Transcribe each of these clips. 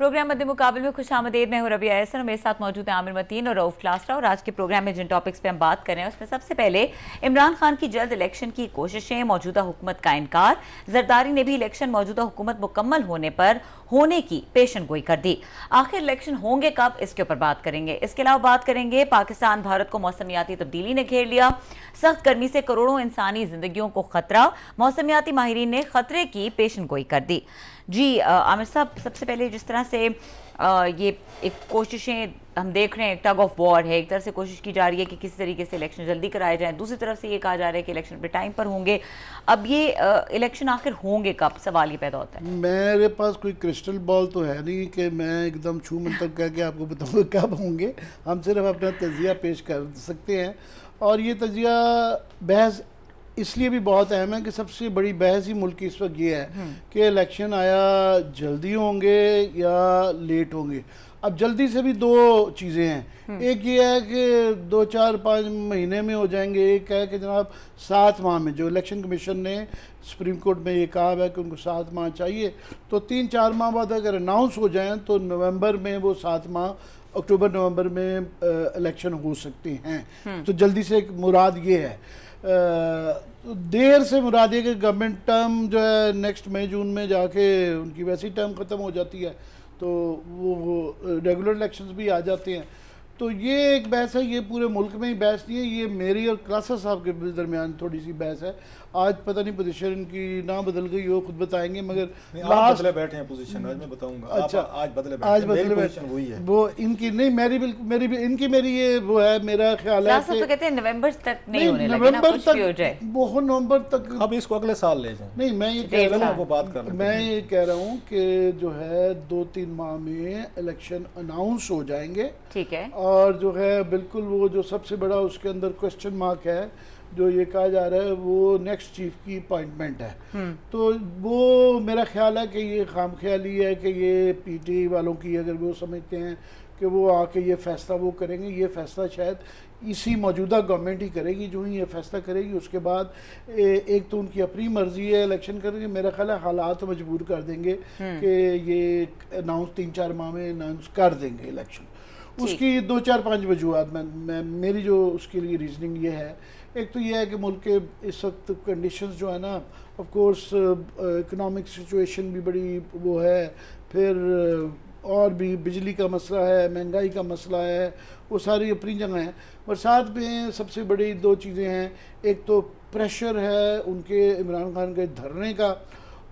Programme मध्य मुकाबले में खुश आमदेद। मैं हूं रबिया एहसन और मेरे साथ मौजूद है आमिर मतीन और रऊफ क्लासरा। और आज के प्रोग्राम में जिन टॉपिक्स पे हम बात कर रहे हैं उसमें सबसे पहले इमरान खान की जल्द इलेक्शन की कोशिशें, मौजूदा हुकूमत का इनकार। जरदारी ने भी इलेक्शन मौजूदा हुकूमत मुकम्मल होने पर होने की पेशन गोई कर दी। आखिर इलेक्शन होंगे कब, इसके ऊपर बात करेंगे। इसके अलावा बात करेंगे पाकिस्तान भारत को मौसमियाती तब्दीली ने घेर लिया, सख्त गर्मी से करोड़ों इंसानी जिंदगियों को खतरा, मौसमियाती माहिरीन ने खतरे की पेशन गोई कर दी। जी आमिर साहब, सबसे पहले जिस तरह से ये एक कोशिशें हम देख रहे हैं, एक टग ऑफ वॉर है। एक तरफ से कोशिश की जा रही है कि किसी तरीके से इलेक्शन जल्दी कराए जाएं, दूसरी तरफ से ये कहा जा रहा है कि इलेक्शन पे टाइम पर होंगे। अब ये इलेक्शन आखिर होंगे कब, सवाल ये पैदा होता है। मेरे पास कोई क्रिस्टल बॉल तो है नहीं कि मैं एकदम छू मंतर कह के आपको बताऊंगा कब होंगे। हम सिर्फ अपना तजिया पेश कर सकते हैं, और ये तजिया बहस इसलिए भी बहुत अहम है कि सबसे बड़ी बहस ही मुल्क की इस वक्त ये है कि इलेक्शन आया जल्दी होंगे या लेट होंगे। अब जल्दी से भी दो चीज़ें हैं, एक ये है कि 2-4-5 महीने में हो जाएंगे, एक है कि जनाब 7 माह में, जो इलेक्शन कमीशन ने सुप्रीम कोर्ट में ये कहा है कि उनको 7 माह चाहिए, तो 3-4 माह बाद अगर अनाउंस हो जाएं तो नवंबर में वो 7 माह, अक्टूबर नवंबर में इलेक्शन हो सकते हैं। तो जल्दी से एक मुराद ये है। देर से मुराद है कि गवर्नमेंट टर्म जो है नेक्स्ट मई जून में जाके उनकी वैसी टर्म ख़त्म हो जाती है, तो वो रेगुलर इलेक्शंस भी आ जाते हैं। तो ये एक बहस है, ये पूरे मुल्क में ही बहस नहीं है, ये मेरी और क्लासा साहब के दरमियान थोड़ी सी बहस है। आज पता नहीं पोजीशन इनकी ना बदल गई हो, खुद बताएंगे, मगर आप बदले बैठे हैं पोजीशन, आज मैं बताऊंगा। अच्छा, आज बदले बैठे वही है वो इनकी नहीं, मेरी भी इनकी मेरी ये वो है, मेरा ख्याल है कि तो कहते हैं नवंबर तक नहीं होने लगे ना, नवंबर कुछ भी हो जाए, वो नवंबर तक। अब इसको अगले साल ले जाएं। नहीं, मैं ये कह रहा हूँ, वो बात कर मैं ये कह रहा हूँ कि जो है 2-3 माह में इलेक्शन अनाउंस हो जाएंगे, ठीक है। और जो है बिल्कुल वो जो सबसे बड़ा उसके अंदर क्वेश्चन मार्क है, जो ये कहा जा रहा है वो नेक्स्ट चीफ की अपॉइंटमेंट है। तो वो मेरा ख्याल है कि ये खाम ख्याली है कि ये पीटी वालों की, अगर वो समझते हैं कि वो आके ये फैसला वो करेंगे, ये फैसला शायद इसी मौजूदा गवर्नमेंट ही करेगी। जो ही ये फैसला करेगी उसके बाद एक तो उनकी अपनी मर्जी है इलेक्शन करेंगे, मेरा ख्याल है हालात मजबूर कर देंगे कि ये अनाउंस 3-4 माह में अनाउंस कर देंगे इलेक्शन। उसकी 2-4-5 वजूहत मैं मेरी जो उसके लिए रीजनिंग ये है। एक तो ये है कि मुल्क के इस वक्त कंडीशंस जो है ना, ऑफ कोर्स इकोनॉमिक सिचुएशन भी बड़ी वो है, फिर और भी बिजली का मसला है, महंगाई का मसला है, वो सारी अपनी जगह हैं। और साथ में सबसे बड़ी 2 चीज़ें हैं, एक तो प्रेशर है उनके इमरान खान के धरने का,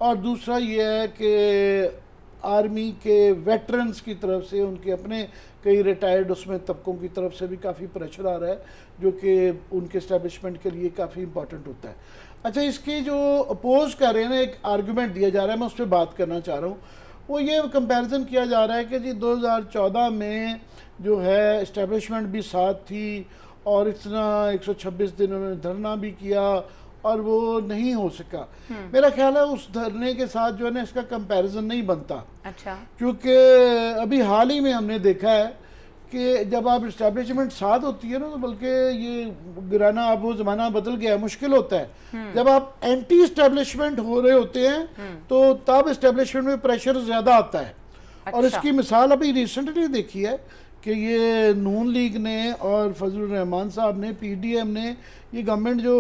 और दूसरा ये है कि आर्मी के वेटरन्स की तरफ से, उनके अपने कई रिटायर्ड उसमें तबकों की तरफ से भी काफ़ी प्रेशर आ रहा है, जो कि उनके इस्टेब्लिशमेंट के लिए काफ़ी इंपॉर्टेंट होता है। अच्छा, इसके जो अपोज कर रहे हैं ना, एक आर्गूमेंट दिया जा रहा है, मैं उस पर बात करना चाह रहा हूँ। वो ये कंपैरिजन किया जा रहा है कि जी 2014 में जो है इस्टेब्लिशमेंट भी साथ थी और इतना 126 दिन उन्होंने धरना भी किया और वो नहीं हो सका। मेरा ख्याल है उस धरने के साथ जो है ना इसका कंपैरिजन नहीं बनता। अच्छा, क्योंकि अभी हाल ही में हमने देखा है कि जब आप इस्टेब्लिशमेंट साथ होती है ना, तो बल्कि ये गिराना, अब वो ज़माना बदल गया है, मुश्किल होता है। जब आप एंटी इस्टेब्लिशमेंट हो रहे होते हैं तो तब इस्टेब्लिशमेंट में प्रेशर ज़्यादा आता है। अच्छा। और इसकी मिसाल अभी रिसेंटली देखी है कि ये नून लीग ने और फजलुर रहमान साहब ने, पीडीएम ने ये गवर्नमेंट जो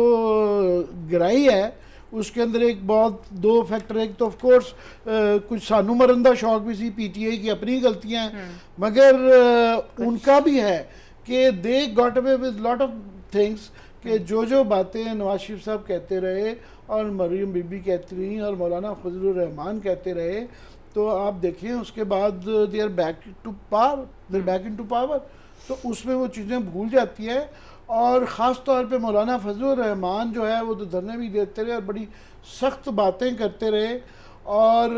गिराई है, उसके अंदर एक बहुत 2 फैक्टर। एक तो ऑफ कोर्स कुछ सानू मरंदा शौक भी सी, पीटीआई की अपनी गलतियां हैं, मगर उनका भी है कि they got away with lot of things, कि जो बातें नवाज शरीफ साहब कहते रहे और मरियम बीबी कहती रही और मौलाना फजलुर रहमान कहते रहे, तो आप देखें उसके बाद they are back into power. तो उसमें वो चीज़ें भूल जाती हैं। और ख़ास तौर पे मौलाना फजलुर रहमान जो है वो तो धरने भी देते रहे और बड़ी सख्त बातें करते रहे, और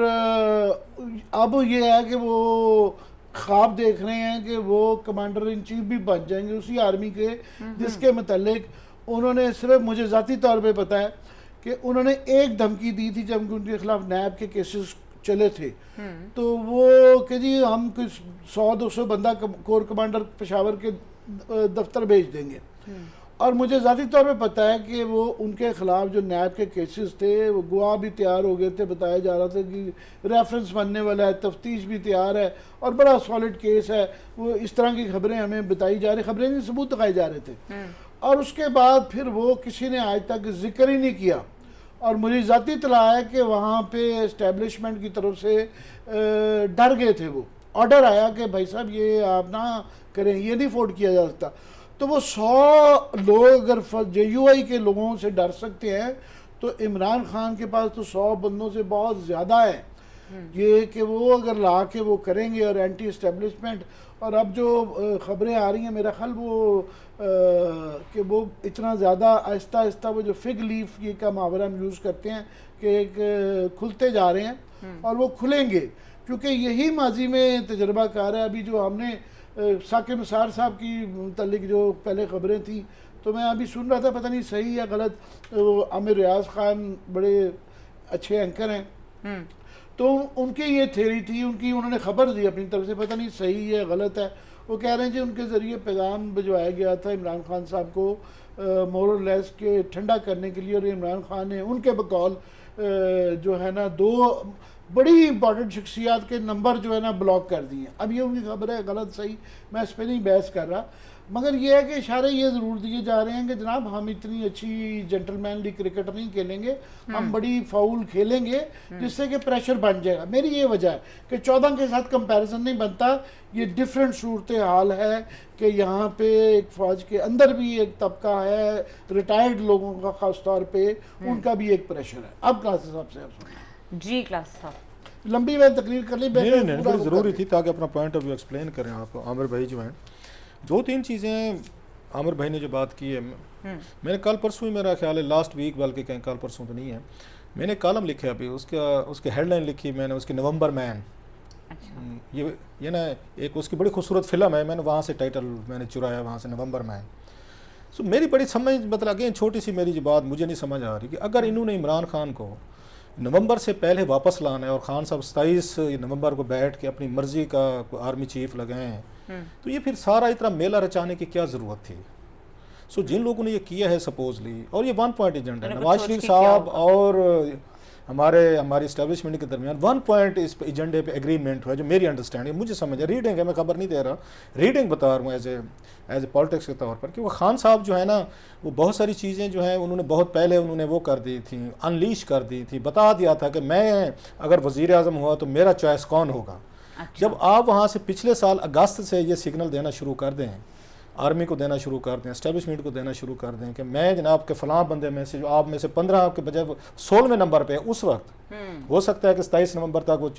अब ये है कि वो ख्वाब देख रहे हैं कि वो कमांडर इन चीफ भी बन जाएंगे उसी आर्मी के, जिसके मतलब उन्होंने सिर्फ, मुझे ज़ाती तौर पे पता है कि उन्होंने एक धमकी दी थी जब उनके खिलाफ नैब के केसेस चले थे, तो वो कि जी हम कुछ 100-200 बंदा कोर कमांडर पेशावर के दफ्तर भेज देंगे। और मुझे ज़ाती तौर पे पता है कि वो उनके ख़िलाफ़ जो नैब के केसेस थे वो गवाह भी तैयार हो गए थे, बताया जा रहा था कि रेफरेंस बनने वाला है, तफ्तीश भी तैयार है और बड़ा सॉलिड केस है। वो इस तरह की खबरें हमें बताई जा रही, खबरें नहीं सबूत दिखाए जा रहे थे। और उसके बाद फिर वो किसी ने आज तक जिक्र ही नहीं किया। और मुझे ज़ाती इत्तला है कि वहाँ पे इस्टेब्लिशमेंट की तरफ से डर गए थे, वो ऑर्डर आया कि भाई साहब ये आप ना करें, ये नहीं अफोर्ड किया जा सकता। तो वो 100 लोग अगर JUI के लोगों से डर सकते हैं तो इमरान खान के पास तो 100 बंदों से बहुत ज़्यादा है ये कि वो अगर ला के वो करेंगे। और एंटी इस्टेब्लिशमेंट और अब जो ख़बरें आ रही हैं, मेरा ख्याल वो कि वो इतना ज़्यादा आहिस्ता आहिस्ता वो जो फिग लीफ ये का मुहावरा हम यूज़ करते हैं कि एक खुलते जा रहे हैं और वो खुलेंगे, क्योंकि यही माजी में तजर्बाकार है। अभी जो हमने साकिब निसार साहब की मुतल्लिक जो पहले ख़बरें थी, तो मैं अभी सुन रहा था, पता नहीं सही या गलत, आमिर रियाज खान बड़े अच्छे एंकर हैं, तो उनकी ये थ्योरी थी, उन्होंने ख़बर दी अपनी तरफ से, पता नहीं सही है गलत है। वो कह रहे हैं जी उनके ज़रिए पैगाम भिजवाया गया था इमरान खान साहब को मोरल लेस के ठंडा करने के लिए, और इमरान खान ने उनके बकौल जो है ना 2 बड़ी इंपॉर्टेंट शख्सियात के नंबर जो है ना ब्लॉक कर दिए। अब ये उनकी खबर है, गलत सही मैं इस पर नहीं बहस कर रहा, मगर ये है कि इशारे ये ज़रूर दिए जा रहे हैं कि जनाब हम इतनी अच्छी जेंटलमैनली क्रिकेट नहीं खेलेंगे, हम बड़ी फाउल खेलेंगे जिससे कि प्रेशर बन जाएगा। मेरी ये वजह है कि 14 के साथ कंपैरिजन नहीं बनता। ये डिफरेंट सूरत हाल है कि यहाँ पे एक फ़ौज के अंदर भी एक तबका है, रिटायर्ड लोगों का ख़ास तौर पे, उनका भी एक प्रेशर है। अब क्लास साहब से आप सुनिए। जी क्लास साहब, लंबी मैं तकरीर कर ली, नहीं ज़रूरी थी ताकि अपना पॉइंट ऑफ व्यू एक्सप्लेन करें आपको। आमिर भाई जो हैं 2-3 चीज़ें आमिर भाई ने जो बात की है, मैंने कल परसों ही, मेरा ख्याल है लास्ट वीक, बल्कि कहीं कल परसों तो नहीं है, मैंने कॉलम लिखे अभी, उसके हेडलाइन लिखी मैंने, उसकी नवंबर मैन। अच्छा। ये ना एक उसकी बड़ी खूबसूरत फिल्म है, मैंने वहाँ से टाइटल मैंने चुराया, वहाँ से नवंबर मैन। सो मेरी बड़ी समझ, मतलब अगेन छोटी सी मेरी जो बात मुझे नहीं समझ आ रही कि अगर इन्होंने इमरान खान को नवंबर से पहले वापस लाना है और खान साहब 27 नवंबर को बैठ के अपनी मर्जी का आर्मी चीफ लगाएं, तो ये फिर सारा इतना मेला रचाने की क्या ज़रूरत थी। सो जिन लोगों ने ये किया है सपोजली, और ये 1 पॉइंट एजेंडा है, नवाज शरीफ साहब और हमारी इस्टेब्लिशमेंट के दरमियान 1 पॉइंट इस एजेंडे पे एग्रीमेंट हुआ, जो मेरी अंडरस्टैंडिंग, मुझे समझ है, रीडिंग है, मैं खबर नहीं दे रहा, रीडिंग बता रहा हूँ एज ए पॉलिटिक्स के तौर पर, कि वो खान साहब जो है ना, वो बहुत सारी चीज़ें जो हैं उन्होंने बहुत पहले उन्होंने वो कर दी थी, अनलीश कर दी थी, बता दिया था कि मैं अगर वज़ीर आज़म हुआ तो मेरा चॉइस कौन होगा। अच्छा। जब आप वहाँ से पिछले साल अगस्त से ये सिग्नल देना शुरू कर दें, आर्मी को देना शुरू कर दें, एस्टेब्लिशमेंट को देना शुरू कर दें कि मैं जनाब के फ़लाँ बंदे में से, जो आप में से 15 के बजाय 16वें नंबर पे है, उस वक्त हो सकता है कि 27 नवंबर तक वो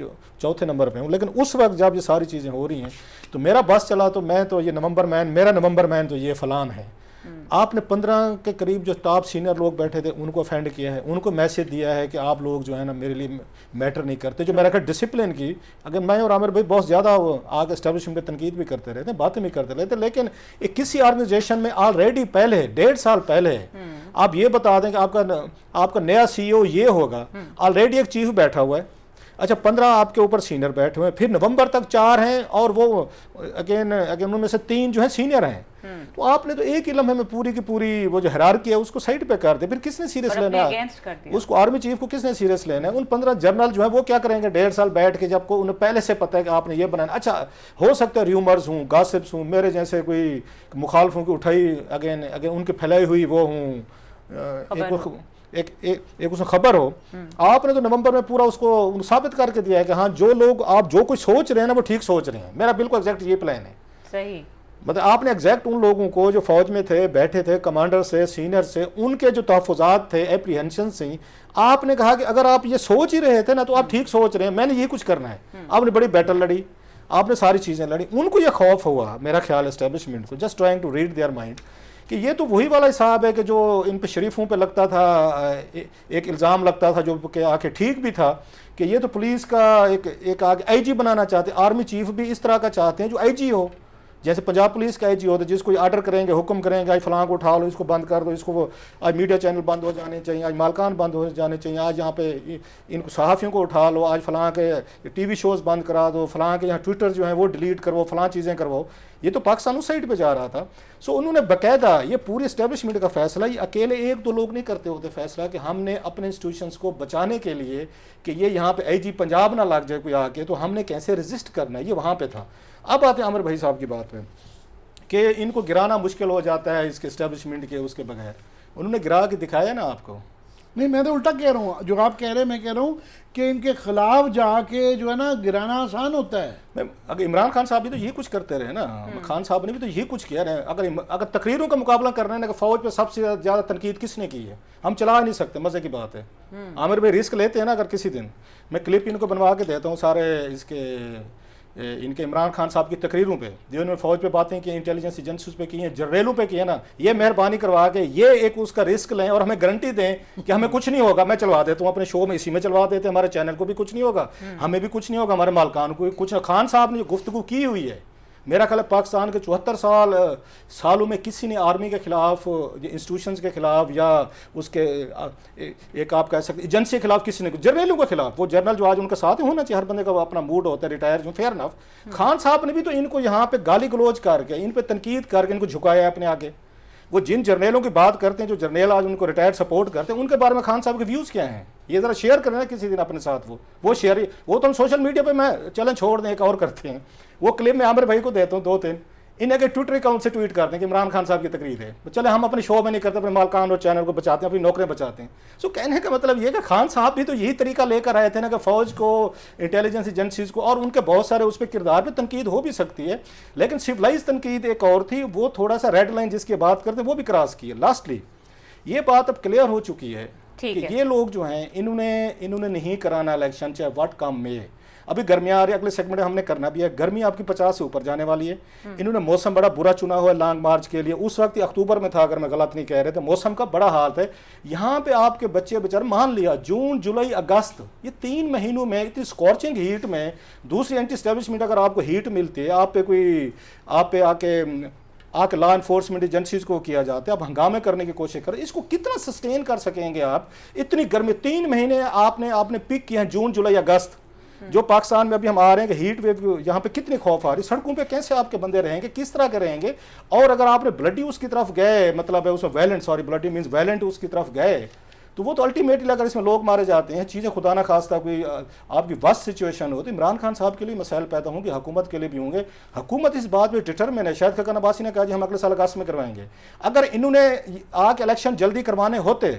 4थे नंबर पे हूँ, लेकिन उस वक्त जब ये सारी चीज़ें हो रही हैं तो मेरा बस चला, तो मैं तो ये नवंबर मैन, मेरा नवंबर मैन तो ये फ़लान है। आपने 15 के करीब जो टॉप सीनियर लोग बैठे थे उनको ऑफेंड किया है, उनको मैसेज दिया है कि आप लोग जो है ना मेरे लिए मैटर नहीं करते। जो मेरा ख्याल डिसिप्लिन की, अगर मैं और आमिर भाई बहुत ज़्यादा आगे एस्टेब्लिशमेंट पे तनकीद भी करते रहते हैं, बातें भी करते रहते हैं, लेकिन एक किसी ऑर्गेनाइजेशन में ऑलरेडी पहले 1.5 साल पहले आप ये बता दें कि आपका नया CEO ये होगा, ऑलरेडी एक चीफ बैठा हुआ है, अच्छा 15 आपके ऊपर सीनियर बैठे हुए हैं, फिर नवंबर तक 4 हैं और वो अगेन उनमें से 3 जो हैं सीनियर हैं, तो आपने तो एक ही लम्हे में पूरी की पूरी वो जो हिरार्की है उसको साइड पे कर दे, फिर किसने सीरियस लेना है उसको, आर्मी चीफ को किसने सीरियस लेना है। उन 15 जनरल जो है वो क्या करेंगे 1.5 साल बैठ के, जब को उन्हें पहले से पता है कि आपने ये बनाना। अच्छा हो सकता है र्यूमर्स हूँ, गॉसिप्स हूँ, मेरे जैसे कोई मुखालफों की उठाई अगेन उनकी फैलाई हुई वो हूँ, एक उसमें खबर हो, आपने तो नवंबर में पूरा उसको साबित करके दिया है कि हाँ जो लोग आप जो कुछ सोच रहे हैं ना वो ठीक सोच रहे हैं। मेरा बिल्कुल एग्जैक्ट ये प्लान है। सही, मतलब आपने एग्जैक्ट उन लोगों को जो फौज में थे, बैठे थे, कमांडर से, सीनियर से, उनके जो तहफ़्फ़ुज़ात थे, एप्रीहेंशन से, आपने कहा कि अगर आप ये सोच ही रहे थे ना तो आप ठीक सोच रहे हैं, मैंने ये कुछ करना है। आपने बड़ी बैटल लड़ी, आपने सारी चीज़ें लड़ी, उनको ये खौफ हुआ मेरा ख्याल एस्टेब्लिशमेंट को, just trying to read their mind, कि ये तो वही वाला हिसाब है कि जो इन पे शरीफों पे लगता था, एक इल्ज़ाम लगता था जो कि आके ठीक भी था, कि ये तो पुलिस का एक आगे IG बनाना चाहते, आर्मी चीफ भी इस तरह का चाहते हैं जो IG हो, जैसे पंजाब पुलिस का आईजी होता है जिसको ऑर्डर करेंगे, हुक्म करेंगे, आज फलां को उठा लो, इसको बंद कर दो, इसको आज मीडिया चैनल बंद हो जाने चाहिए, आज मालकान बंद हो जाने चाहिए, आज यहाँ पे इनको सहाफ़ियों को उठा लो, आज फलां के टीवी शोज़ बंद करा दो, फलां के यहाँ ट्विटर जो है वो डिलीट करवाओ, फलां चीज़ें करवाओ। ये तो पाकिस्तान उस साइड पर जा रहा था। सो उन्होंने बाकायदा ये पूरी इस्टेब्लिशमेंट का फैसला, ये अकेले एक दो लोग नहीं करते होते फैसला कि हमने अपने इंस्टीट्यूशंस को बचाने के लिए कि ये यहाँ पे आईजी पंजाब ना लग जाए कोई आके, तो हमने कैसे रजिस्ट करना है, ये वहाँ पे था। अब आते हैं आमिर भाई साहब की बात पे कि इनको गिराना मुश्किल हो जाता है इसके इस्टेब्लिशमेंट के उसके बगैर। उन्होंने गिरा के दिखाया ना आपको। नहीं, मैं तो उल्टा कह रहा हूँ, जो आप कह रहे हैं मैं कह रहा हूँ कि इनके खिलाफ जाके जो है ना गिराना आसान होता है। अगर इमरान खान साहब भी तो ये कुछ करते रहे ना, खान साहब ने भी तो ये कुछ किया रहे। अगर तकरीरों का मुकाबला कर रहे हैं ना, फौज पे सबसे ज़्यादा तनकीद किसने की है, हम चला नहीं सकते, मज़े की बात है। आमिर भाई रिस्क लेते हैं ना, अगर किसी दिन मैं क्लिप इनको बनवा के देता हूँ सारे इसके इनके इमरान खान साहब की तकरीरों पे, जो उन्होंने फौज पे बातें की, इंटेलिजेंस एजेंसीज पे की हैं, जनरलों पे की है ना, ये मेहरबानी करवा के ये एक उसका रिस्क लें और हमें गारंटी दें कि हमें कुछ नहीं होगा। मैं चलवा देता हूँ अपने शो में, इसी में चलवा देते, हमारे चैनल को भी कुछ नहीं होगा, हमें भी कुछ नहीं होगा, हमारे मालकान को कुछ। खान साहब ने जो गुफ्तगू की हुई है, मेरा ख्याल है पाकिस्तान के 74 सालों में किसी ने आर्मी के खिलाफ, इंस्टीट्यूशंस के खिलाफ या उसके एक आप कह सकते एजेंसी के खिलाफ किसी ने, जर्नलों के खिलाफ, वो जर्नल जो आज उनके साथ ही होना चाहिए, हर बंदे का अपना मूड होता है, रिटायर जो, फेयर नफ। खान साहब ने भी तो इनको यहाँ पे गाली गलोच करके, इन पे तनकीद करके इनको झुकाया अपने आगे। वो जिन जर्नलों की बात करते हैं, जो जर्नल आज उनको रिटायर्ड सपोर्ट करते हैं, उनके बारे में खान साहब के व्यूज़ क्या हैं, ये ज़रा शेयर करना है किसी दिन अपने साथ। वो शेयर, वो तो हम सोशल मीडिया पे, मैं चलें छोड़ दें, एक और करते हैं, वो क्लिप मैं आमिर भाई को देता हूँ 2-3, इन्हें के ट्विटर अकाउंट से ट्वीट करते हैं कि इमरान खान साहब की तकरीर है। चले हम अपने शो में नहीं करते, अपने मालकान और चैनल को बचाते हैं, अपनी नौकरियां बचाते हैं। सो कहने का मतलब ये कि खान साहब भी तो यही तरीका लेकर आए थे ना कि फौज को, इंटेलिजेंस एजेंसीज को, और उनके बहुत सारे उस पर किरदार पर तनकीद हो भी सकती है, लेकिन सिविलाइज तनकीद एक और थी, वो थोड़ा सा रेड लाइन जिसकी बात करते हैं वो भी क्रॉस की है। लास्टली ये बात अब क्लियर हो चुकी है कि ये लोग जो हैं इन्होंने नहीं कराना इलेक्शन, चाहे व्हाट कम में। अभी गर्मियाँ आ रही है, अगले सेगमेंट में हमने करना भी है, गर्मी आपकी 50 से ऊपर जाने वाली है। इन्होंने मौसम बड़ा बुरा चुना हुआ है लॉन्ग मार्च के लिए, उस वक्त अक्टूबर में था अगर मैं गलत नहीं कह रहे थे, मौसम का बड़ा हाल है। यहाँ पे आपके बच्चे बेचारे, मान लिया जून जुलाई अगस्त, ये 3 महीनों में इतनी स्कॉर्चिंग हीट में, दूसरी एंटी स्टैब्लिशमेंट अगर आपको हीट मिलती है, आप पे आके लॉ इन्फोर्समेंट एजेंसीज को किया जाता है, आप हंगामे करने की कोशिश करें, इसको कितना सस्टेन कर सकेंगे आप? इतनी गर्मी 3 महीने आपने पिक किया है, जून जुलाई अगस्त, जो पाकिस्तान में अभी हम आ रहे हैं कि हीट वेव, यहाँ पे कितनी खौफ आ रही, सड़कों पे कैसे आपके बंदे रहेंगे, किस तरह के रहेंगे? और अगर आपने ब्लडी उसकी तरफ गए, मतलब है उसमें violent, sorry bloody means violent उसकी तरफ गए, तो वो तो अल्टीमेटली अगर इसमें लोग मारे जाते हैं, चीज़ें खुदा ना खास्ता कोई आपकी वर्स्ट सिचुएशन हो, तो इमरान खान साहब के लिए मसाइल पैदा होंगे, हुकूमत के लिए भी होंगे। हुकूमत इस बात पे डिटरमिन है, शायद खकन अब्बासी ने कहा जी हम अगले साल अगस्त में करवाएंगे। अगर इन्होंने आके इलेक्शन जल्दी करवाने होते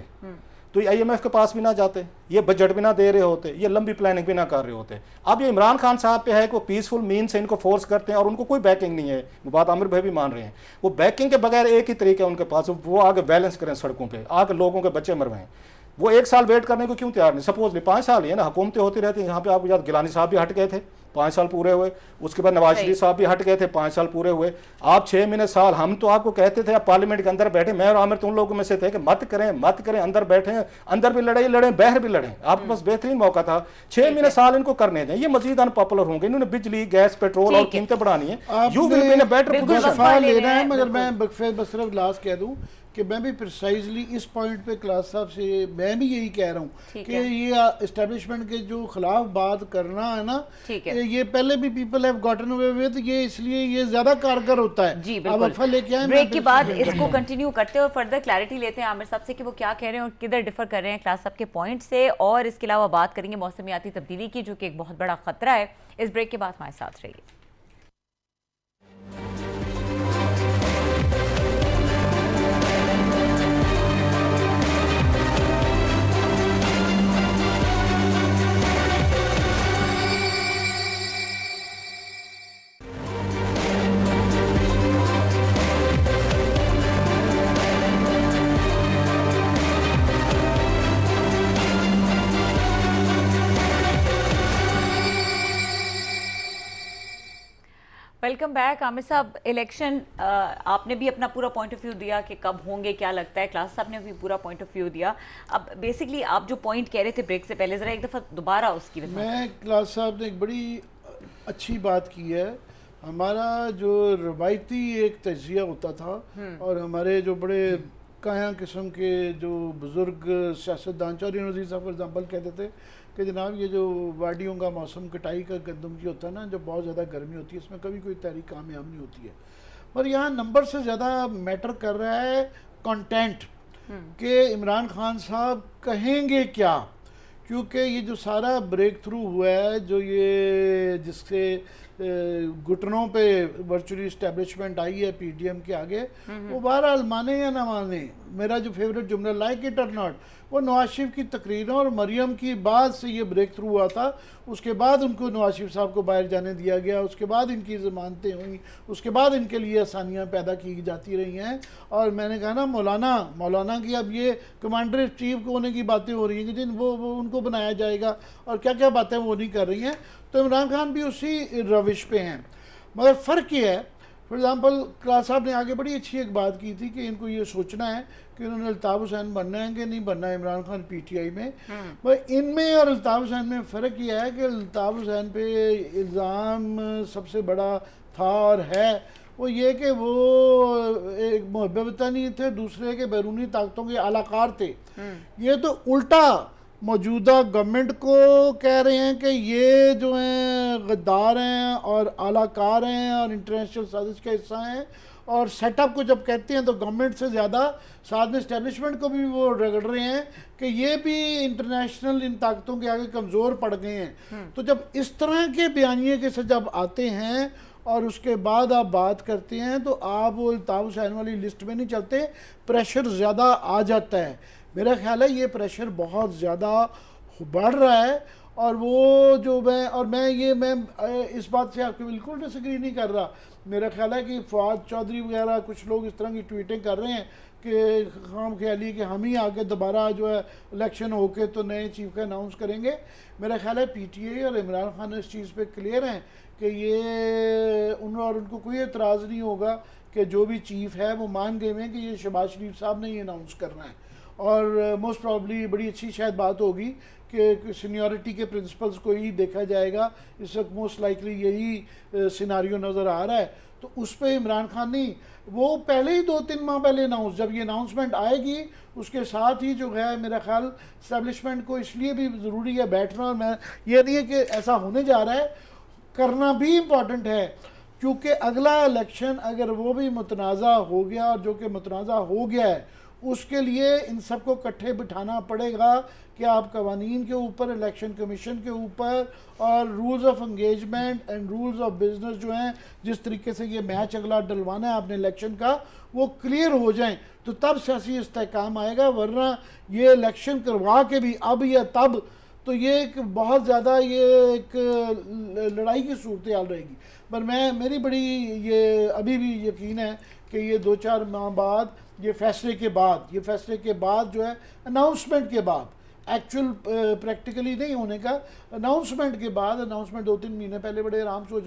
तो ये IMF के पास भी ना जाते, ये बजट भी ना दे रहे होते, ये लंबी प्लानिंग भी ना कर रहे होते। अब ये इमरान खान साहब पे है कि वो पीसफुल मीन से इनको फोर्स करते हैं और उनको कोई बैकिंग नहीं है, वो बात आमिर भाई भी मान रहे हैं। वो बैकिंग के बगैर एक ही तरीका है उनके पास, वो आगे बैलेंस करें सड़कों पर, आगे लोगों के बच्चे मरवाएं। वो 1 साल वेट करने को क्यों तैयार नहीं? सपोज 5 साल ही है ना, हुकूमतें होती रहती हैं। यहाँ पे आपको याद, गिलानी साहब भी हट गए थे, 5 साल पूरे हुए, उसके बाद नवाज शरीफ साहब भी हट गए थे, 5 साल पूरे हुए, आप 6 महीने साल। हम तो आपको कहते थे आप पार्लियामेंट के अंदर बैठे, मैं और आमिर तुम लोगों में से थे कि मत करें, अंदर बैठे, अंदर भी लड़ें, बाहर भी लड़ें, आपके पास बेहतरीन मौका था। 6 महीने साल इनको करने दें, ये मजीद अनपॉपुलर होंगे। इन्होंने बिजली, गैस, पेट्रोल और कीमतें बढ़ानी है, you will be in a better position लेना है। मगर मैं बस सिर्फ लास्ट कह दूं कि मैं भी प्रिसाइजली इस पॉइंट पे क्लास साहब से मैं भी यही कह रहा हूँ कि ये इस्टेब्लिशमेंट के जो खिलाफ बात करना है ना, ये पहले भी people have gotten away with, ये इसलिए ये ज्यादा कारगर होता है। जी बिल्कुल। लेके आए, ब्रेक के बाद इसको कंटिन्यू करते हैं और फर्दर क्लैरिटी लेते हैं आमिर साहब से कि वो क्या कह रहे हैं और किधर डिफर कर रहे हैं क्लास साहब के पॉइंट से, और इसके अलावा बात करेंगे मौसमियाती तब्दीली की, जो कि एक बहुत बड़ा खतरा है। इस ब्रेक के बाद हमारे साथ रहिए। Welcome back. आमिर साहब, इलेक्शन आपने भी अपना पूरा पॉइंट ऑफ व्यू दिया कि कब होंगे, क्या लगता है, क्लास साहब ने भी पूरा पॉइंट ऑफ व्यू दिया। अब बेसिकली आप जो पॉइंट कह रहे थे ब्रेक से पहले, ज़रा एक दफ़ा दोबारा उसकी मैं क्लास साहब ने एक बड़ी अच्छी बात की है हमारा जो रवायती एक तजिया होता था और हमारे जो बड़े काया किस्म के जो बुज़ुर्ग सियासतदान चौधरी नज़ीर साहब फॉर एग्ज़ाम्पल कहते थे कि जनाब ये जो वादियों का मौसम कटाई का गंदम की होता है ना, जब बहुत ज़्यादा गर्मी होती है इसमें कभी कोई तहरीक कामयाब नहीं होती है। पर यहाँ नंबर से ज़्यादा मैटर कर रहा है कंटेंट कि इमरान खान साहब कहेंगे क्या, क्योंकि ये जो सारा ब्रेक थ्रू हुआ है, जो ये जिससे घुटनों पे वर्चुअली इस्टेब्लिशमेंट आई है पीडीएम के आगे, वो बहरहाल माने या ना माने, मेरा जो फेवरेट जुमला लाइक इट और नॉट, वो नवाज शरीफ की तकरीरों और मरियम की बाद से ये ब्रेक थ्रू हुआ था। उसके बाद उनको नवाज शरीफ साहब को बाहर जाने दिया गया, उसके बाद इनकी ज़मानतें हुई, उसके बाद इनके लिए आसानियाँ पैदा की जाती रही हैं। और मैंने कहा ना मौलाना की अब ये कमांडर इन चीफ होने की बातें हो रही हैं कि जिन वो उनको बनाया जाएगा और क्या क्या बातें वो नहीं कर रही हैं। तो इमरान खान भी उसी रविश पे हैं, मगर फ़र्क ये है, फॉर एग्ज़ाम्पल क्लास साहब ने आगे बड़ी अच्छी एक बात की थी कि इनको ये सोचना है कि उन्होंने अल्ताफ़ हुसैन बनना है कि नहीं बनना है इमरान खान पीटीआई में। पर इनमें और अल्ताफ़ हुसैन में फ़र्क यह है कि अल्ताफ़ हुसैन पे इल्ज़ाम सबसे बड़ा था और है वो ये कि वो एक मुहब्बता नहीं थे, दूसरे के बैरूनी ताकतों के अलाकार थे। ये तो उल्टा मौजूदा गवर्नमेंट को कह रहे हैं कि ये जो हैं गद्दार हैं और आलाकार हैं और इंटरनेशनल साजिश का हिस्सा हैं, और सेटअप को जब कहते हैं तो गवर्नमेंट से ज़्यादा साथ में इस्टेब्लिशमेंट को भी वो रगड़ रहे हैं कि ये भी इंटरनेशनल इन ताकतों के आगे कमज़ोर पड़ गए हैं। तो जब इस तरह के बयानिए के से जब आते हैं और उसके बाद आप बात करते हैं तो आप वो अल्ताफ़ हुसैन वाली लिस्ट में नहीं चलते, प्रेशर ज़्यादा आ जाता है। मेरा ख्याल है ये प्रेशर बहुत ज़्यादा बढ़ रहा है। और वो जो मैं इस बात से आपके बिल्कुल डिसएग्री नहीं कर रहा। मेरा ख्याल है कि फवाद चौधरी वगैरह कुछ लोग इस तरह की ट्वीटें कर रहे हैं कि खाम ख्याली कि हम ही आगे दोबारा जो है इलेक्शन होके तो नए चीफ का अनाउंस करेंगे। मेरा ख्याल है पीटीआई और इमरान खान इस चीज़ पे क्लियर हैं कि ये उनको कोई एतराज़ नहीं होगा कि जो भी चीफ है वो मान गए हैं कि ये शहबाज शरीफ साहब ने ये अनाउंस करना है। और मोस्ट प्रॉब्ली बड़ी अच्छी शायद बात होगी कि सीनियरिटी के प्रिंसिपल्स को ही देखा जाएगा। इस वक्त मोस्ट लाइकली यही सिनारियो नज़र आ रहा है। तो उस पर इमरान खान नहीं, वो पहले ही 2-3 माह पहले जब ये अनाउंसमेंट आएगी उसके साथ ही जो है मेरा ख्याल इस्टेब्लिशमेंट को इसलिए भी ज़रूरी है बैठना। और मैं ये नहीं है कि ऐसा होने जा रहा है, करना भी इम्पॉर्टेंट है, क्योंकि अगला इलेक्शन अगर वो भी मुतनाज़ा हो गया और जो कि मुतनाज़ा हो गया है उसके लिए इन सबको इकट्ठे बिठाना पड़ेगा कि आप कवानीन के ऊपर, इलेक्शन कमीशन के ऊपर और rules of engagement and rules of business जो हैं, जिस तरीके से ये मैच अगला डलवाना है आपने इलेक्शन का, वो क्लियर हो जाएं तो तब सियासी इस्तेहकाम आएगा। वरना ये इलेक्शन करवा के भी अब या तब तो ये एक बहुत ज़्यादा ये एक लड़ाई की सूरत हाल रहेगी। पर मेरी बड़ी ये अभी भी यकीन है कि ये 2-4 माह बाद ये फैसले के बाद जो है अनाउंसमेंट के बाद, एक्चुअल प्रैक्टिकली नहीं होने का, अनाउंसमेंट के बाद, अनाउंसमेंट 2-3 महीने पहले बड़े आराम से हो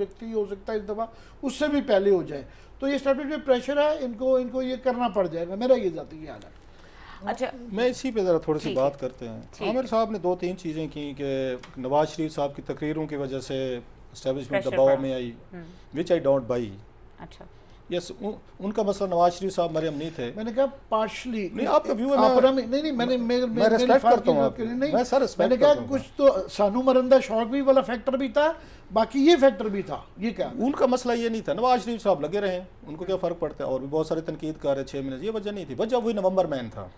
सकता है इस दफ़ा उससे भी पहले हो जाए। तो ये स्टेटमेंट प्रेशर है, इनको ये करना पड़ जाएगा, मेरा ये ज़ाती ख्याल है। अच्छा, मैं इसी पे ज़रा थोड़ी सी बात करते हैं। आमिर साहब ने 2-3 चीज़ें की कि नवाज शरीफ साहब की तकरीरों की वजह से इस्टेब्लिशमेंट दबाव में आई, विच आई डोंट बाई। अच्छा, यस, उनका मसला नवाज शरीफ साहब मरियम नहीं थे। मैंने कहा पार्शली नहीं, आपका व्यू है, नहीं मैं रिस्पेक्ट करता हूं आपके, नहीं मैं सर रिस्पेक्ट करता हूं। मैंने कहा कुछ तो सानू मरंदा शौक भी वाला फैक्टर भी था, बाकी ये फैक्टर भी था। ये क्या उनका मसला ये नहीं था, नवाज शरीफ साहब लगे रहे, उनको क्या फ़र्क पड़ता है। और भी बहुत सारे तनकीद कर रहे 6 महीने, ये वजह नहीं थी। वजह वही नवंबर मैन था,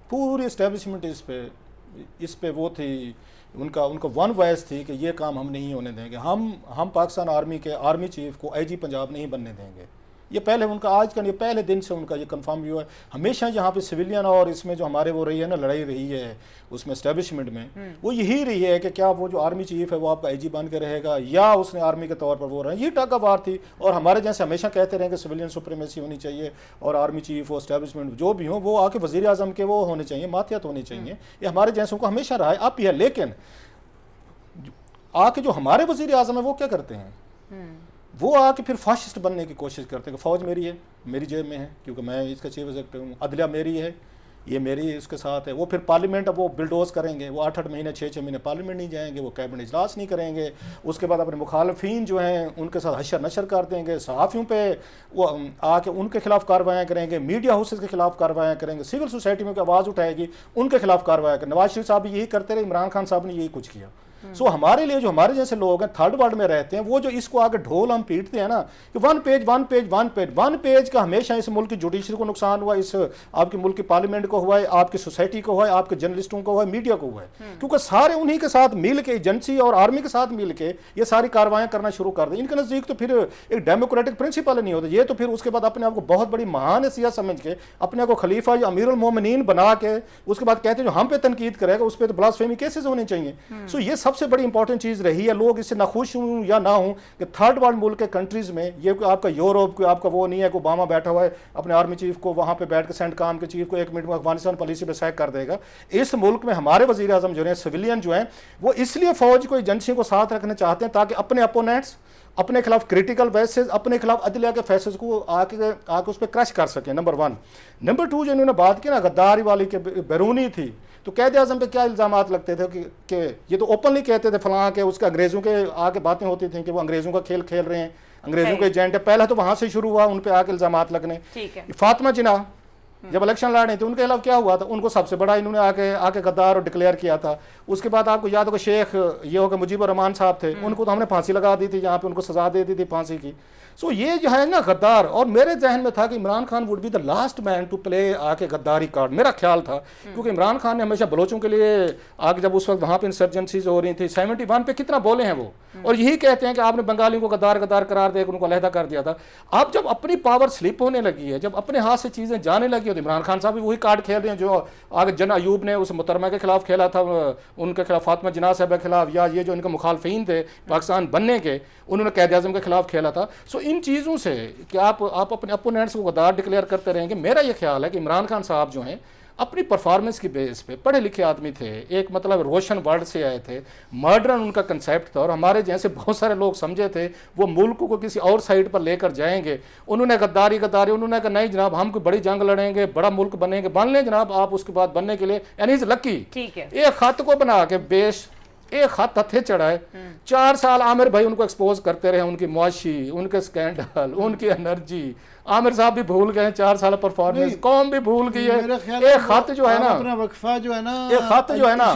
पूरी इस्टेब्लिशमेंट इस पे वो थी, उनका वन वॉइस थी कि ये काम हम नहीं होने देंगे। हम पाकिस्तान आर्मी के आर्मी चीफ को आईजी पंजाब नहीं बनने देंगे। ये पहले उनका आज का नहीं, पहले दिन से उनका ये कंफर्म व्यू है। हमेशा यहाँ पे सिविलियन और इसमें जो हमारे वो रही है ना, लड़ाई रही है उसमें इस्टेब्लिशमेंट में, वो यही रही है कि क्या वो जो आर्मी चीफ है वो आपका आईजी बन के रहेगा या उसने आर्मी के तौर पर वो रहे। ये टग ऑफ वार थी। और हमारे जैसे हमेशा कहते रहे कि सिविलियन सुप्रीमेसी होनी चाहिए और आर्मी चीफ हो, इस्टेब्लिशमेंट जो भी हो वो आके वज़ीर आज़म के वो होने चाहिए, मातियत होनी चाहिए। ये हमारे जैसों को हमेशा रहा है, अब भी है। लेकिन आके जो हमारे वज़ीर आज़म है वो क्या करते हैं, वो आके फिर फाशिस्ट बनने की कोशिश करते हैं कि फ़ौज मेरी है, मेरी जेब में है, क्योंकि मैं इसका चीफ एग्जीक्यूटिव हूँ, अदलिया मेरी है, ये मेरी उसके साथ है। वो फिर पार्लियामेंट अब वो बिल्डोज करेंगे, वो 8-8 महीने 6-6 महीने पार्लियामेंट नहीं जाएंगे, वो कैबिनेट इजलास नहीं करेंगे, उसके बाद अपने मुखालफिन जो हैं उनके साथ हशर नशर कर देंगे, सहाफ़ियों पे वो आके उनके खिलाफ कार्रवाइयाँ करेंगे, मीडिया हाउसेस के खिलाफ कार्रवाइयाँ करेंगे, सिविल सोसाइटी में आवाज़ उठाएगी, उनके खिलाफ कार्रवाई करें। नवाज शरीफ साहब यही करते रहे, इमरान खान साहब ने यही कुछ किया। सो हमारे लिए जो हमारे जैसे लोग हैं थर्ड वर्ल्ड में रहते हैं, वो जो इसको आगे ढोल हम पीटते हैं ना कि वन पेज का हमेशा इस मुल्क की जुडिशरी को नुकसान हुआ, इस आपके मुल्क की पार्लियामेंट को हुआ है, आपकी सोसाइटी को हुआ है, आपके जर्नलिस्टों को हुआ है, मीडिया को हुआ है, क्योंकि सारे उन्हीं के साथ मिल के एजेंसी और आर्मी के साथ मिल के ये सारी कार्रवाइयाँ करना शुरू कर दें। इनके नज़दीक तो फिर एक डेमोक्रेटिक प्रिंसिपल नहीं होता, ये तो फिर उसके बाद अपने आप को बहुत बड़ी महान हैसियत समझ के अपने आप को खलीफा या अमीरुल मोमिनीन बना के उसके बाद कहते हैं जो हम पे तनकीद करेगा उस पर तो ब्लास्फेमी केसेस होने चाहिए। सो ये सबसे बड़ी इंपॉर्टेंट चीज़ रही है। लोग इससे नाखुश हूँ या ना हूँ कि थर्ड वर्ल्ड मुल्क के कंट्रीज़ में ये कोई आपका यूरोप कोई आपका वो नहीं है कि ओबामा बैठा हुआ है अपने आर्मी चीफ को वहाँ पे बैठ के सेंटकॉम के चीफ को 1 मिनट में अफगानिस्तान पॉलिसी पे सैक कर देगा। इस मुल्क में हमारे वज़ीर आज़म जो है सिविलियन जो हैं वो इसलिए फ़ौज को एजेंसी को साथ रखना चाहते हैं ताकि अपने अपोनेंट्स अपने खिलाफ क्रिटिकल वैसेज अपने खिलाफ अदलिया के फैसले को आके उस पर क्रश कर सकें, नंबर 1। नंबर 2 जो इन्होंने बात की ना गद्दारी वाली के बैरूनी थी, तो कैद आज़म पे क्या इल्ज़ामात लगते थे कि ये तो ओपनली कहते थे फलां के उसके अंग्रेज़ों के आके बातें होती थी कि वो अंग्रेज़ों का खेल खेल रहे हैं, अंग्रेज़ों के एजेंट है। पहला तो वहाँ से शुरू हुआ उन पे आके इल्ज़ामात लगने। फातिमा जिन्ना जब इलेक्शन लड़ रहे थे उनके खिलाफ क्या हुआ था, उनको सबसे बड़ा इन्होंने आके गद्दार और डिक्लेयर किया था। उसके बाद आपको याद होगा शेख ये होगा मुजीबर रहमान साहब थे, उनको तो हमने फांसी लगा दी थी, यहाँ पे उनको सजा दे दी थी फांसी की। सो ये जो है ना गद्दार, और मेरे जहन में था कि Imran Khan would be the last man to play आके गद्दारी कार्ड, मेरा ख्याल था, क्योंकि इमरान खान ने हमेशा बलोचों के लिए आगे जब उस वक्त वहाँ पे इंसर्जेंसीज हो रही थी 71 पे कितना बोले हैं वो, और यही कहते हैं कि आपने बंगालियों को गद्दार करार देकर उनको अलहदा कर दिया था। अब जब अपनी पावर स्लिप होने लगी है, जब अपने हाथ से चीज़ें जाने लगी है, तो इमरान खान साहब भी वही कार्ड खेल रहे हैं जो आगे जन अयूब ने उस मुहतरमा के खिलाफ खेला था, उनके खिलाफ फातिमा जिन्ना साहब के खिलाफ, या ये जो इनके मुखालफीन थे पाकिस्तान बनने के उन्होंने कैद आज़म के खिलाफ खेला था। सो इन चीज़ों से कि आप अपने अपोनेंट्स को गद्दार डिक्लेयर करते रहेंगे। मेरा ये ख्याल है कि इमरान खान साहब जो हैं अपनी परफॉर्मेंस की बेस पे पढ़े लिखे आदमी थे, एक मतलब रोशन वर्ल्ड से आए थे, मॉडर्न उनका कंसेप्ट था, और हमारे जैसे बहुत सारे लोग समझे थे वो मुल्क को किसी और साइड पर लेकर जाएंगे। उन्होंने गद्दारी उन्होंने कहा नहीं जनाब हम कोई बड़ी जंग लड़ेंगे, बड़ा मुल्क बनेंगे, बन लें जनाब आप उसके बाद बनने के लिए, यानी इज लकी। एक खत को बना के बेश एक हाथ हथे चढ़ाए, 4 साल आमिर भाई उनको एक्सपोज करते रहे, उनकी मुआशी, उनके स्कैंडल, उनकी एनर्जी। आमिर साहब भी भूल गए 4 साल परफॉर्मेंस, कौम भी भूल गई है। एक खत जो है ना अपना वक्फा जो है ना, एक खत जो है ना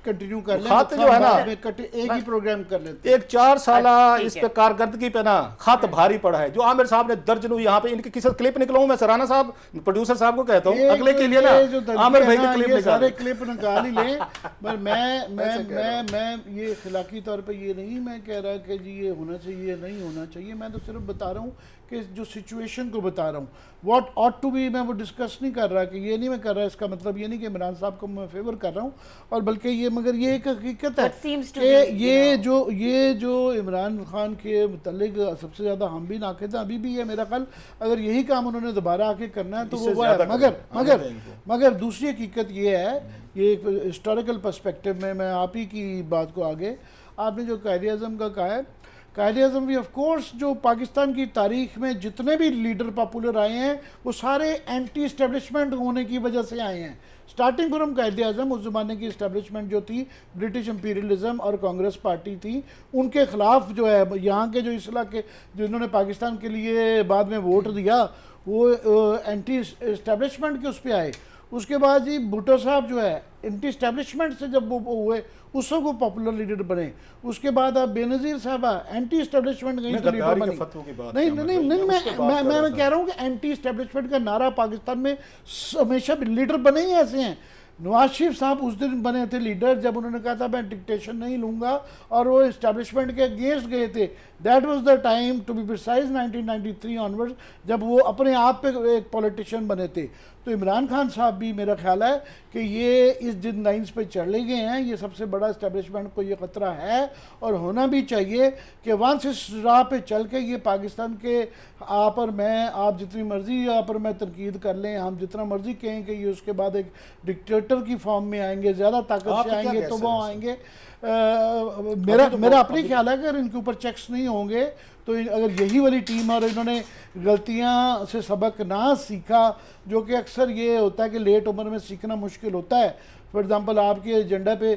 कंटिन्यू कर ले, खत जो है ना एक ही प्रोग्राम कर लेते, एक 4 साल इस पे कारकर्दगी पे ना खत भारी पड़ा है। जो आमिर साहब ने दर्जनों यहाँ पे इनके किसी क्लिप निकलाऊं मैं, सराना साहब प्रोड्यूसर साहब को कहता हूँ अगले के लिए ना आमिर भाई के क्लिप सारे क्लिप निकाल ही लें। पर मैं ये इखलाकी तौर पे ये नहीं मैं कह रहा कि जी ये होना चाहिए नहीं होना चाहिए, मैं तो सिर्फ बता रहा हूँ कि जो सिचुएशन को बता रहा हूँ, व्हाट ऑट टू बी। मैं वो डिस्कस नहीं कर रहा कि ये नहीं मैं कर रहा, इसका मतलब ये नहीं कि इमरान साहब को मैं फेवर कर रहा हूँ, और बल्कि ये मगर ये एक हकीकत है कि ये जो इमरान खान के मुतल्लिक सबसे ज़्यादा हम भी नाखिद हैं अभी भी है। मेरा ख्याल अगर यही काम उन्होंने दोबारा आके करना है तो वो है। मगर दूसरी हकीकत ये है, ये एक हिस्टोरिकल पर्सपेक्टिव में मैं आप ही की बात को आगे, आपने जो कायद आज़म का कहा है, कायद आज़म भी ऑफ कोर्स जो पाकिस्तान की तारीख में जितने भी लीडर पॉपुलर आए हैं वो सारे एंटी इस्टेब्लिशमेंट होने की वजह से आए हैं। स्टार्टिंग फ्रॉम कायद आज़म, उस ज़माने की इस्टेब्लिशमेंट जो थी ब्रिटिश इंपीरियलिज्म और कांग्रेस पार्टी थी, उनके ख़िलाफ़ जो है यहाँ के जो इस इलाके जिन्होंने पाकिस्तान के लिए बाद में वोट दिया वो एंटी इस्टेब्लिशमेंट के उस पर आए। उसके बाद जी भुट्टो साहब जो है एंटी इस्टेब्लिशमेंट से जब वो हुए उस वक्त वो पॉपुलर लीडर बने। उसके बाद आप बेनज़ीर साहबा एंटी इस्टेब्लिशमेंट गई तो लीडर बनी। नहीं मैं कह रहा हूँ कि एंटी इस्टेब्लिशमेंट का नारा पाकिस्तान में हमेशा लीडर बने ही ऐसे हैं। नवाज शरीफ साहब उस दिन बने थे लीडर जब उन्होंने कहा था मैं डिक्टेशन नहीं लूँगा, और वो इस्टेब्लिशमेंट के अगेंस्ट गए थे। That was the time to be precise 1993 onwards जब वो अपने आप पे एक पॉलिटिशियन बने थे। तो इमरान खान साहब भी मेरा ख्याल है कि ये इस जिन लाइन्स पे चले गए हैं, ये सबसे बड़ा इस्टेब्लिशमेंट को ये ख़तरा है और होना भी चाहिए कि वंस इस राह पे चल के ये पाकिस्तान के आप और मैं, आप जितनी मर्ज़ी आप और मैं तनकीद कर लें, हम जितना मर्ज़ी कहें कि ये उसके बाद एक डिक्टेटर की फॉर्म में आएंगे, ज़्यादा ताकत से आएंगे तो वो आएंगे। मेरा अपनी ख्याल है कि अगर इनके ऊपर चेक्स नहीं होंगे तो अगर यही वाली टीम और इन्होंने गलतियां से सबक ना सीखा, जो कि अक्सर ये होता है कि लेट उम्र में सीखना मुश्किल होता है। फॉर एग्ज़ाम्पल आपके एजेंडा पे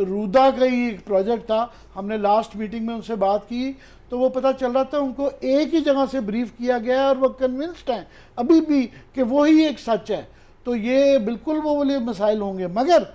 रूदा का ही एक प्रोजेक्ट था, हमने लास्ट मीटिंग में उनसे बात की तो वो पता चल रहा था उनको एक ही जगह से ब्रीफ किया गया है और वो कन्विंस्ड हैं अभी भी कि वो ही एक सच है। तो ये बिल्कुल वो वाले मसाइल होंगे, मगर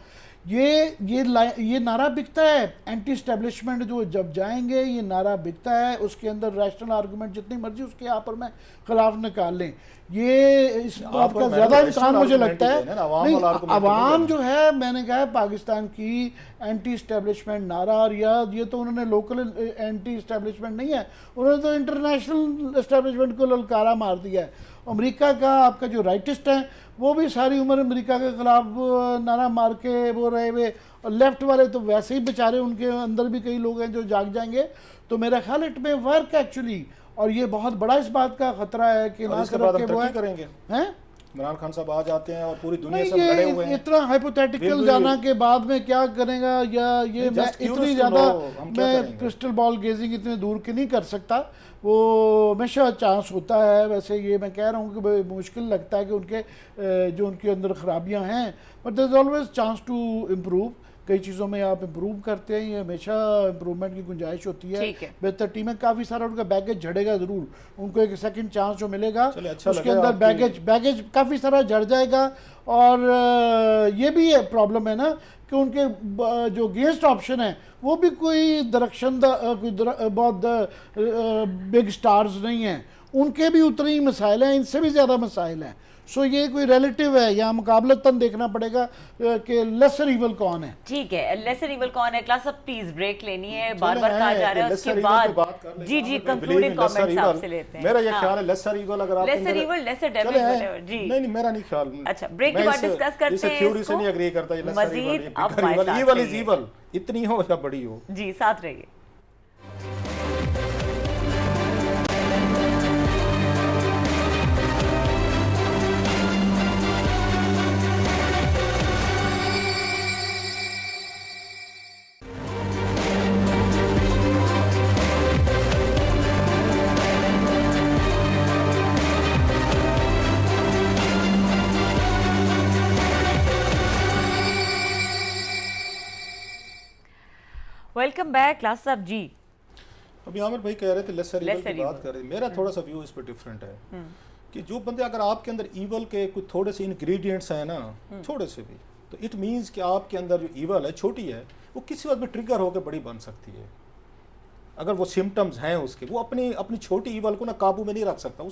ये नारा बिकता है एंटी स्टैब्लिशमेंट जो जब जाएंगे, ये नारा बिकता है, उसके अंदर रैशनल आर्गूमेंट जितनी मर्जी उसके यहाँ पर मैं खिलाफ निकाल लें, ये इस बात का ज़्यादा इम्कान मुझे लगता है नहीं। अवाम जो है, मैंने कहा है पाकिस्तान की एंटी स्टैब्लिशमेंट नारा, और ये तो उन्होंने लोकल एंटी स्टैब्लिशमेंट नहीं है, उन्होंने तो इंटरनेशनल इस्टेब्लिशमेंट को ललकारा मार दिया है। अमेरिका का आपका जो राइटिस्ट है वो भी सारी उम्र अमेरिका के खिलाफ नारा मार के वो रहे हुए, और लेफ्ट वाले तो वैसे ही बेचारे, उनके अंदर भी कई लोग हैं जो जाग जाएंगे। तो मेरा ख्याल इट में वर्क एक्चुअली, और ये बहुत बड़ा इस बात का खतरा है कि ना करके वो करेंगे हैं इमरान खान साहब आ जाते हैं और पूरी दुनिया से लड़े हुए हैं। इतना हाइपोथेटिकल जाना के बाद में क्या करेगा, या ये मैं इतनी ज़्यादा मैं क्रिस्टल बॉल गेजिंग इतने दूर की नहीं कर सकता। वो हमेशा चांस होता है, वैसे ये मैं कह रहा हूँ कि मुश्किल लगता है कि उनके जो उनके अंदर खराबियाँ हैं, but there is always chance to improve. कई चीज़ों में आप इम्प्रूव करते हैं, ये हमेशा इम्प्रूवमेंट की गुंजाइश होती है। बेहतर टीम में काफ़ी सारा उनका बैगेज झड़ेगा ज़रूर, उनको एक सेकंड चांस जो मिलेगा उसके अंदर बैगेज काफ़ी सारा झड़ जाएगा। और ये भी है प्रॉब्लम है ना कि उनके जो अगेंस्ट ऑप्शन है वो भी कोई बहुत बिग स्टार्स नहीं हैं, उनके भी उतने ही मसाइल हैं, इनसे भी ज़्यादा मसाइल हैं। सो ये कोई रिलेटिव है, यहाँ मुकाबलतन देखना पड़ेगा कि लेसर इवल कौन है। ठीक है, लेसर इवल कौन है। क्लास अब प्लीज ब्रेक लेनी है, बार बार कहा जा रहा है, उसके बाद जी कंक्लूडिंग कमेंट्स आपसे लेते हैं। मेरा ये ख्याल है लेसर इवल, अगर आप लेसर इवल लेसर डेविल जी नहीं मेरा नहीं ख्याल। अच्छा, ब्रेक के बाद डिस्कस करते हैं थ्योरी से नहीं एग्री करता, ये लेसर इवल इज इवल, इतनी हो या बड़ी हो। जी साथ रहिए। वेलकम बैक क्लास साहब जी। अभी आमिर भाई कह रहे थे लेसर ईवल की बात कर रहे थे, मेरा थोड़ा सा व्यू इस पर डिफरेंट है कि जो बंदे, अगर आपके अंदर ईवल के कुछ थोड़े से इंग्रेडिएंट्स हैं ना, थोड़े से भी, तो इट मीन्स कि आपके अंदर जो ईवल है छोटी है, वो किसी वक्त भी ट्रिगर होकर बड़ी बन सकती है। अगर वो सिम्टम्स हैं उसके, वो अपनी छोटी ईवल को ना काबू में नहीं रख सकता,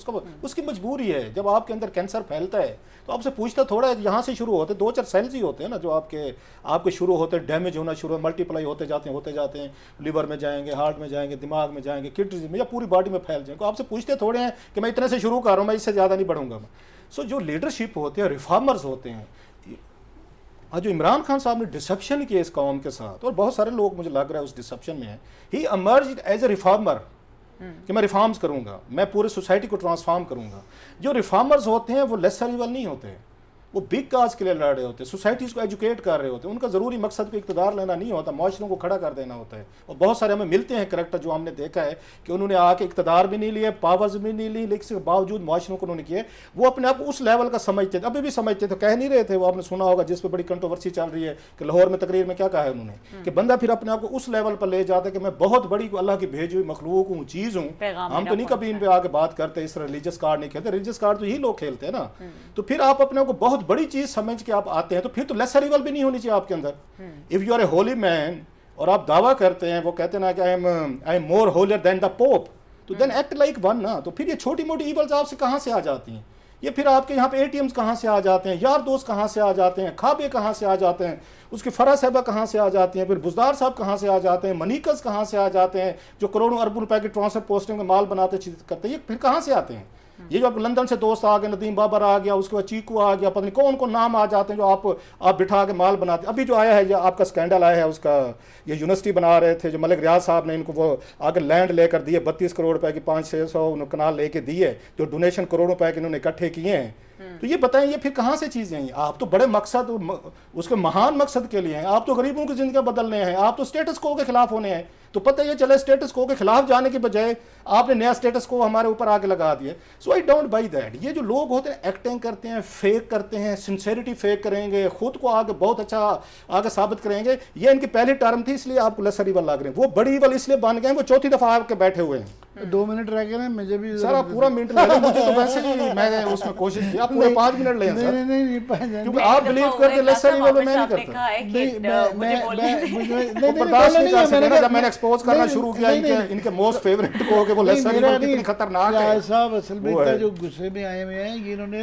उसकी मजबूरी है। जब आपके अंदर कैंसर फैलता है तो आपसे पूछता थोड़ा है, यहाँ से शुरू होते 2-4 सेल्स ही होते हैं ना जो आपके शुरू होते हैं, डैमेज होना शुरू, मल्टीप्लाई होते जाते हैं, लिवर में जाएंगे, हार्ट में जाएंगे, दिमाग में जाएंगे, किडनी में, या पूरी बॉडी में फैल जाएंगे। तो आपसे पूछते थोड़े हैं कि मैं इतने से शुरू कर रहा हूँ, मैं इससे ज़्यादा नहीं बढ़ूंगा मैं। सो जो लीडरशिप होते हैं, रिफॉर्मर्स होते हैं, आज जो इमरान खान साहब ने डिसेप्शन किया इस कौम के साथ, और बहुत सारे लोग मुझे लग रहा है उस डिसेप्शन में है, ही इमर्ज्ड एज ए रिफॉर्मर कि मैं रिफॉर्म्स करूंगा, मैं पूरे सोसाइटी को ट्रांसफॉर्म करूंगा। जो रिफॉर्मर्स होते हैं वो लेसर इवल नहीं होते, वो बिग काज के लिए लड़ रहे होते हैं, सोसाइटीज़ को एजुकेट कर रहे होते हैं। उनका ज़रूरी मकसद को इक़्तिदार लेना नहीं होता, माशरों को खड़ा कर देना होता है। और बहुत सारे हमें मिलते हैं करैक्टर जो हमने देखा है कि उन्होंने आके इक़्तिदार भी नहीं लिए, पावर्स भी नहीं ली, लेकिन इसके बावजूद माशरों को उन्होंने किए। वो अपने आप उस लेवल का समझते थे, अभी भी समझते थे, कह नहीं रहे थे। वो आपने सुना होगा जिस पर बड़ी कंट्रोवर्सी चल रही है कि लाहौर में तकरीर में क्या कहा है उन्होंने, कि बंदा फिर अपने आप को उस लेवल पर ले जाता है कि मैं बहुत बड़ी अल्लाह की भेजी हुई मखलूक हूँ, चीज़ हूँ। हम तो नहीं कभी इन पर आके बात करते, इस रिलीजियस कार्ड नहीं खेलते, रिलीजियस कार्ड तो यही लोग खेलते हैं ना। तो फिर आप अपने को बहुत बड़ी चीज़ समझ कि आप आते हैं, तो फिर तो लेसर इवल भी नहीं होनी चाहिए आपके अंदर। If you are a holy man और आप दावा करते हैं, वो कहते हैं ना कि I am more holier then the pope, तो देन एक्ट लाइक वन ना। तो फिर ये छोटी मोटी इवल्स आपसे कहाँ से आ जाती हैं? ये फिर आपके यहाँ पे एटीएम्स कहाँ से आ जाते हैं, यार दोस्त कहाँ से आ जाते हैं, खाबे कहाँ से आ जाते हैं, उसकी फरा साहबा कहाँ से आ जाती हैं, फिर बुजदार साहब कहाँ से आ जाते हैं, मनीकस कहाँ से आ जाते हैं, जो करोड़ों अरबों रुपए की ट्रांसफर पोस्टिंग में माल बनाते करते हैं, ये फिर कहाँ से आते हैं? ये जो अब लंदन से दोस्त आ गए, नदीम बाबर आ गया, उसके बाद चीकू आ गया, पता नहीं कौन कौन नाम आ जाते हैं जो आप बिठा के माल बनाते। अभी जो आया है, जो आपका स्कैंडल आया है, उसका ये यूनिवर्सिटी बना रहे थे जो मलिक रियाज साहब ने इनको, वो आगे लैंड लेकर दिए 32 करोड़ रुपए की, 500-600 कनाल लेके दिए, जो डोनेशन करोड़ों रुपए के इन्होंने इकट्ठे किए हैं। तो ये बताएं ये फिर कहाँ से चीजें हैं? आप तो बड़े मकसद उसके महान मकसद के लिए हैं, आप तो गरीबों की जिंदगी बदलने हैं, आप तो स्टेटस को के खिलाफ होने हैं। तो पता ये चले स्टेटस को के खिलाफ जाने के बजाय आपने नया स्टेटस को हमारे ऊपर आके लगा दिया। सो आई डोंट बाई दैट। ये जो लोग होते हैं एक्टिंग करते हैं, फेक करते हैं, सिंसेरिटी फेक करेंगे, खुद को आगे बहुत अच्छा आगे साबित करेंगे। ये इनकी पहली टर्म थी इसलिए आपको लेसर ईवल लग रहे हैं, वो बड़ी ईवल इसलिए बन गए, वो चौथी दफा आपके बैठे हुए हैं। 2 मिनट रह गए ना, मुझे भी सर आप पूरा मिनट ले लें, मुझे तो वैसे ही मैंने उसमें कोशिश की, आप पूरे 5 मिनट लें सर। नहीं क्योंकि आप बिलीव करते लेसर ईवल में मैं नहीं करता। बर्दाश्त नहीं कर सकते जब मैंने एक्सपोज करना शुरू किया इनके मोस्ट फेवरेट को कि वो लेसर ईवल कितनी खतरनाक है। साहब असल में इतना जो गुस्से में आए हुए हैं ये इन्होंने,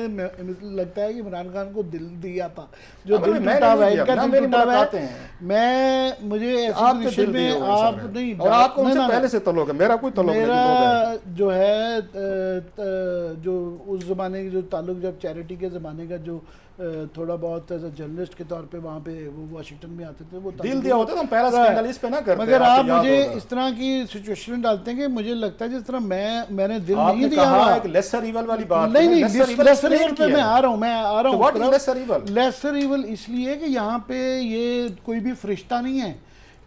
लगता है कि इमरान खान को दिल दिया था, जो दिल टूटा हुआ है इनका, दिल टूटा हुआ है। मैं मुझे ऐसे विषय में आप नहीं, और आपको उनसे पहले से तल्लुक है, मेरा कोई तल्लुक नहीं। मेरा जो है जो उस ज़माने की जो ताल्लुक, जब चैरिटी के ज़माने का जो थोड़ा बहुत एज जर्नलिस्ट के तौर पे वहाँ पे वो वाशिंगटन में आते थे, वो दिल दिया होता था, हम पहला स्कैंडलिस्ट पे ना करते। मगर आप मुझे इस तरह की सिचुएशन में डालते हैं कि मुझे लगता है जिस तरह मैंने दिल नहीं दिया हुआ। एक लेसर ईवल वाली बात नहीं, लेसर ईवल पे मैं आ रहा हूँ। What is lesser evil? Lesser evil इसलिए कि यहाँ पे ये कोई भी फरिश्ता नहीं है,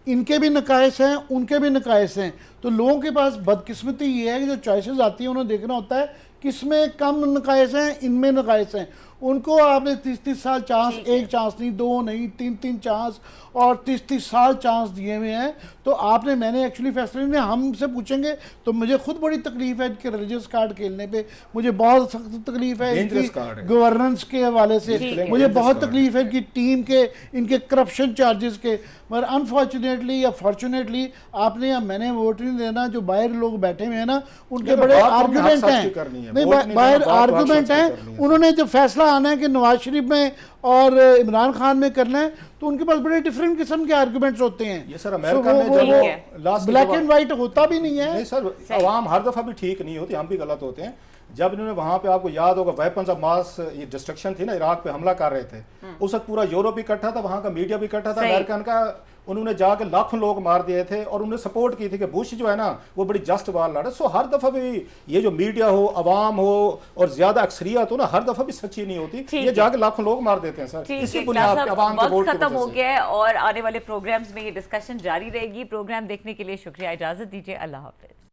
इनके भी नकायस हैं, उनके भी नकायस हैं। तो लोगों के पास बदकिस्मती ये है कि जो चॉइसेस आती हैं उन्हें देखना होता है किसमें कम नकायस हैं, इनमें नकायस हैं। उनको आपने 30-30 साल चांस, एक चांस नहीं, 2 नहीं, 3-3 चांस और 30-30 साल चांस दिए हुए हैं। तो आपने, मैंने एक्चुअली फैसले ने हमसे पूछेंगे तो मुझे खुद बड़ी तकलीफ है कि रिलीजियस कार्ड खेलने पे, मुझे बहुत सख्त तकलीफ है इनकी गवर्नेंस के हवाले से, मुझे बहुत तकलीफ है कि टीम के इनके करप्शन चार्जेस के। मगर अनफॉर्चुनेटली या फॉर्चुनेटली आपने या मैंने वोट नहीं देना, जो बाहर लोग बैठे हुए हैं ना उनके बड़े आर्गूमेंट हैं, नहीं बाहर आर्गूमेंट हैं। उन्होंने जब फैसला आना है कि नवाज शरीफ में और इमरान खान में करना है तो उनके पास बड़े डिफरेंट किस्म के आर्गुमेंट्स होते हैं। ये सर अमेरिका में जब लास्ट ब्लैक एंड व्हाइट होता भी नहीं है। नहीं सर, आवाम हर दफा भी ठीक नहीं होती, हम भी गलत होते हैं। जब इन्होंने वहां पे, आपको याद होगा, वेपन्स ऑफ मास ये डिस्ट्रक्शन थी ना, इराक पे हमला कर रहे थे, उस वक्त पूरा यूरोप इकट्ठा था, वहां का मीडिया भी इकट्ठा था, अमेरिकन का। उन्होंने जाके लाखों लोग मार दिए थे और उन्होंने सपोर्ट की थी कि बुश जो है ना वो बड़ी जस्ट वार लड़ा। सो हर दफा भी ये जो मीडिया हो, अवाम हो और ज्यादा अक्सरियत हो ना, हर दफा भी सच्ची नहीं होती। ये जाके लाखों लोग मार देते हैं सर, इसी बुनियाद पे अवाम के वोट की वजह से। खत्म हो गया है और आने वाले प्रोग्राम्स में ये डिस्कशन जारी रहेगी। प्रोग्राम देखने के लिए शुक्रिया, इजाजत दीजिए, अल्लाह हाफिज।